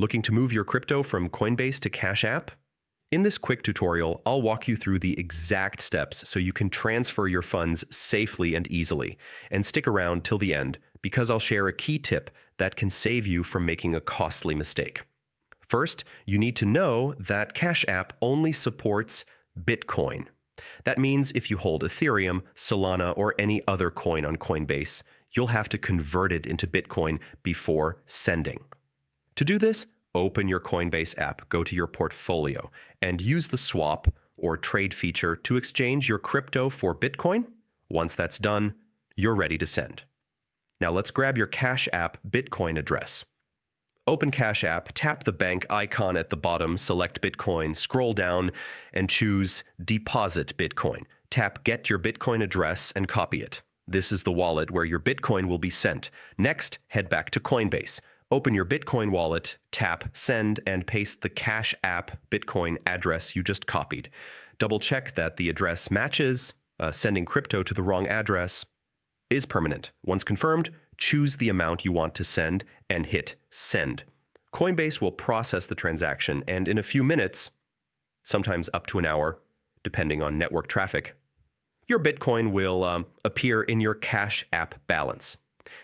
Looking to move your crypto from Coinbase to Cash App? In this quick tutorial, I'll walk you through the exact steps so you can transfer your funds safely and easily. And stick around till the end because I'll share a key tip that can save you from making a costly mistake. First, you need to know that Cash App only supports Bitcoin. That means if you hold Ethereum, Solana, or any other coin on Coinbase, you'll have to convert it into Bitcoin before sending. To do this, open your Coinbase app, go to your portfolio, and use the swap or trade feature to exchange your crypto for Bitcoin. Once that's done, you're ready to send. Now let's grab your Cash App Bitcoin address. Open Cash App, tap the bank icon at the bottom, select Bitcoin, scroll down, and choose Deposit Bitcoin. Tap Get Your Bitcoin Address and copy it. This is the wallet where your Bitcoin will be sent. Next, head back to Coinbase. Open your Bitcoin wallet, tap Send, and paste the Cash App Bitcoin address you just copied. Double-check that the address matches. Sending crypto to the wrong address is permanent. Once confirmed, choose the amount you want to send and hit Send. Coinbase will process the transaction, and in a few minutes, sometimes up to an hour, depending on network traffic, your Bitcoin will appear in your Cash App balance.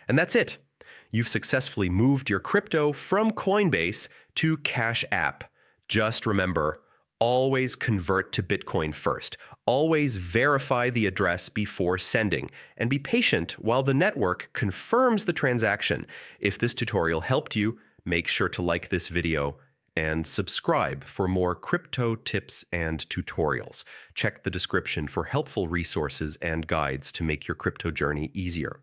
And that's it. You've successfully moved your crypto from Coinbase to Cash App. Just remember, always convert to Bitcoin first. Always verify the address before sending, and be patient while the network confirms the transaction. If this tutorial helped you, make sure to like this video and subscribe for more crypto tips and tutorials. Check the description for helpful resources and guides to make your crypto journey easier.